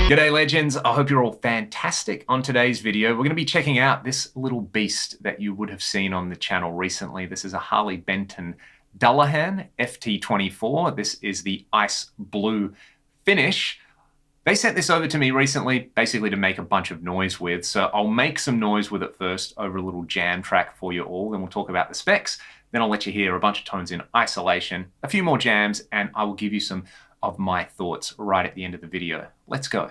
G'day legends, I hope you're all fantastic. On today's video, we're going to be checking out this little beast that you would have seen on the channel recently. This is a Harley Benton Dullahan FT24. This is the ice blue finish. They sent this over to me recently, basically to make a bunch of noise with. So I'll make some noise with it first over a little jam track for you all. Then we'll talk about the specs. Then I'll let you hear a bunch of tones in isolation, a few more jams, and I will give you some of my thoughts right at the end of the video. Let's go.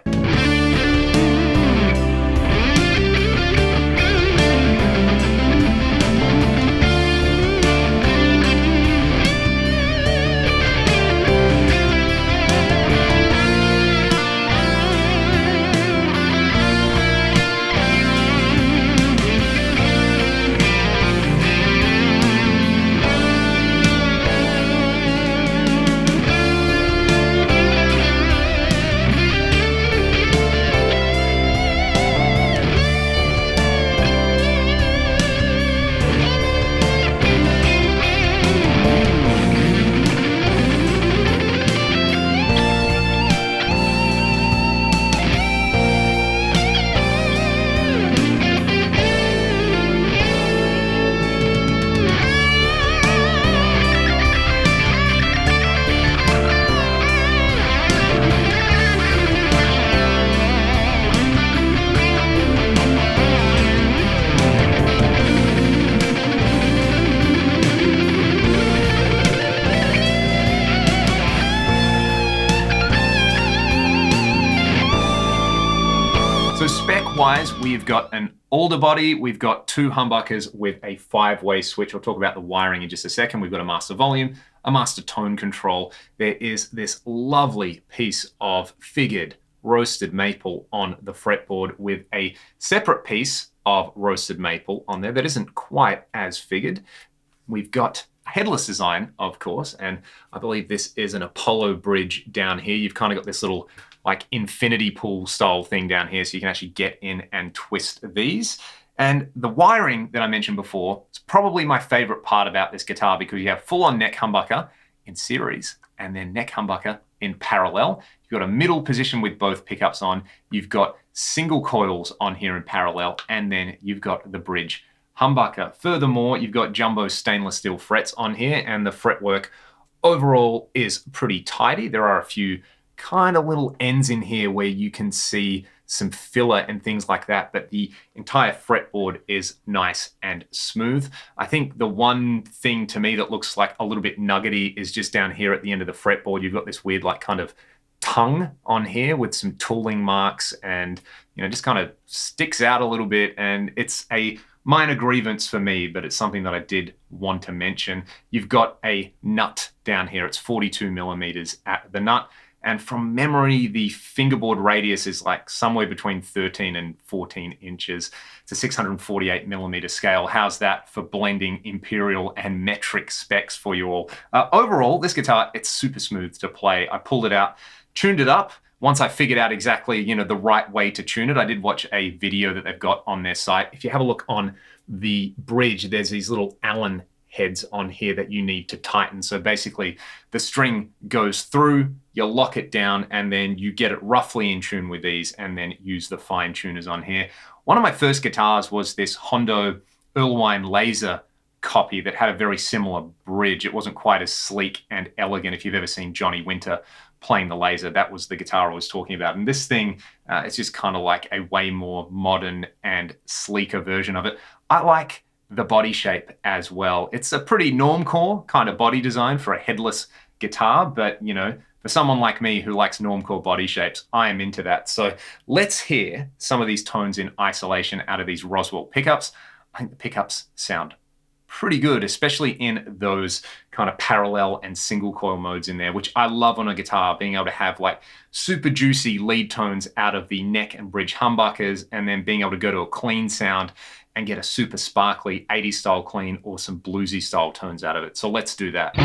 So spec-wise, we've got an older body, we've got two humbuckers with a 5-way switch. I'll talk about the wiring in just a second. We've got a master volume, a master tone control. There is this lovely piece of figured roasted maple on the fretboard with a separate piece of roasted maple on there that isn't quite as figured. We've got a headless design, of course, and I believe this is an Apollo bridge down here. You've kind of got this little like infinity pool style thing down here, so you can actually get in and twist these. And the wiring that I mentioned before is probably my favorite part about this guitar, because you have full-on neck humbucker in series and then neck humbucker in parallel. You've got a middle position with both pickups on. You've got single coils on here in parallel, and then you've got the bridge humbucker. Furthermore, you've got jumbo stainless steel frets on here, and the fretwork overall is pretty tidy. There are a few kind of little ends in here where you can see some filler and things like that, but the entire fretboard is nice and smooth. I think the one thing to me that looks like a little bit nuggety is just down here at the end of the fretboard. You've got this weird like kind of tongue on here with some tooling marks, and just kind of sticks out a little bit, and it's a minor grievance for me, but it's something that I did want to mention. You've got a nut down here. It's 42 millimeters at the nut. And from memory, the fingerboard radius is like somewhere between 13 and 14 inches. It's a 648 millimeter scale. How's that for blending imperial and metric specs for you all? Overall, this guitar, it's super smooth to play. I pulled it out, tuned it up. Once I figured out exactly, the right way to tune it, I did watch a video that they've got on their site. If you have a look on the bridge, there's these little Allen heads on here that you need to tighten. So basically the string goes through, you lock it down, and then you get it roughly in tune with these, and then use the fine tuners on here. One of my first guitars was this Hondo Erlewine Laser copy that had a very similar bridge. It wasn't quite as sleek and elegant. If you've ever seen Johnny Winter playing the Laser, that was the guitar I was talking about. And this thing, it's just kind of like a way more modern and sleeker version of it. I like the body shape as well. It's a pretty normcore kind of body design for a headless guitar, but for someone like me who likes normcore body shapes, I am into that. So let's hear some of these tones in isolation out of these Roswell pickups. I think the pickups sound pretty good, especially in those kind of parallel and single coil modes in there, which I love on a guitar, being able to have like super juicy lead tones out of the neck and bridge humbuckers, and then being able to go to a clean sound and get a super sparkly 80s style clean or some bluesy style tones out of it. So let's do that.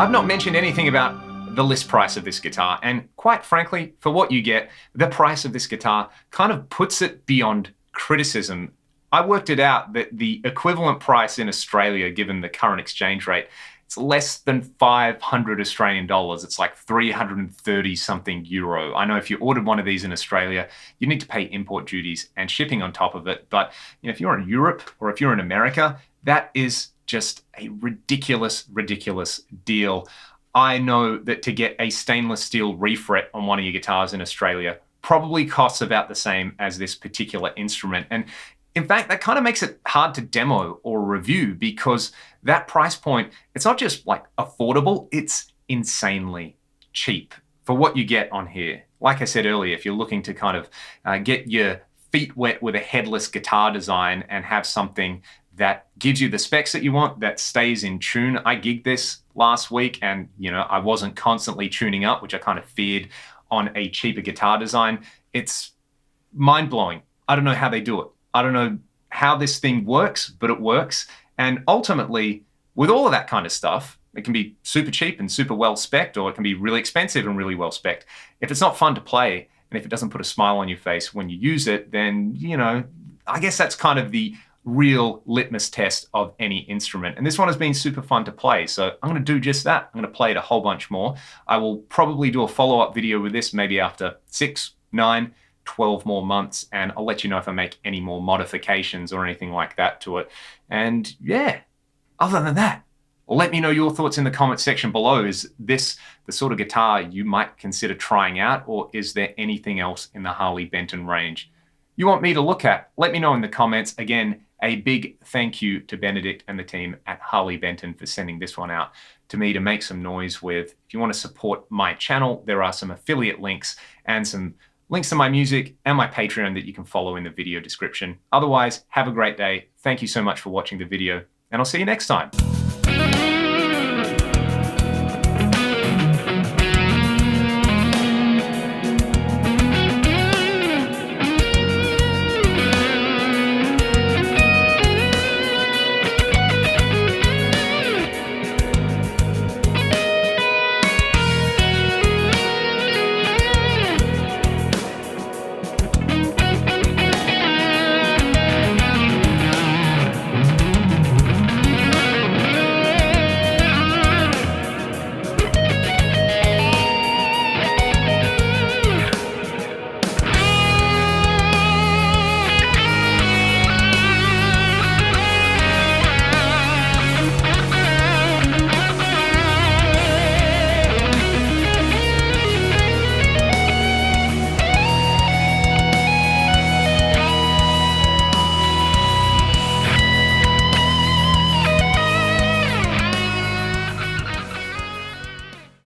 I've not mentioned anything about the list price of this guitar, and quite frankly, for what you get, the price of this guitar kind of puts it beyond criticism. I worked it out that the equivalent price in Australia, given the current exchange rate, it's less than 500 Australian dollars. It's like 330 something euro. I know if you ordered one of these in Australia, you need to pay import duties and shipping on top of it. But if you're in Europe or if you're in America, that is just a ridiculous, ridiculous deal. I know that to get a stainless steel refret on one of your guitars in Australia probably costs about the same as this particular instrument. And in fact, that kind of makes it hard to demo or review, because that price point, it's not just like affordable, it's insanely cheap for what you get on here. Like I said earlier, if you're looking to kind of get your feet wet with a headless guitar design and have something that gives you the specs that you want, that stays in tune. I gigged this last week and, I wasn't constantly tuning up, which I kind of feared on a cheaper guitar design. It's mind-blowing. I don't know how they do it. I don't know how this thing works, but it works. And ultimately, with all of that kind of stuff, it can be super cheap and super well spec'd, or it can be really expensive and really well spec'd. If it's not fun to play, and if it doesn't put a smile on your face when you use it, then, I guess that's kind of the real litmus test of any instrument. And this one has been super fun to play. So I'm going to do just that. I'm going to play it a whole bunch more. I will probably do a follow-up video with this maybe after 6, 9, 12 more months, and I'll let you know if I make any more modifications or anything like that to it. And yeah, other than that, let me know your thoughts in the comment section below. Is this the sort of guitar you might consider trying out, or is there anything else in the Harley Benton range you want me to look at? Let me know in the comments. Again, a big thank you to Benedict and the team at Harley Benton for sending this one out to me to make some noise with. If you want to support my channel, there are some affiliate links and some links to my music and my Patreon that you can follow in the video description. Otherwise, have a great day. Thank you so much for watching the video, and I'll see you next time.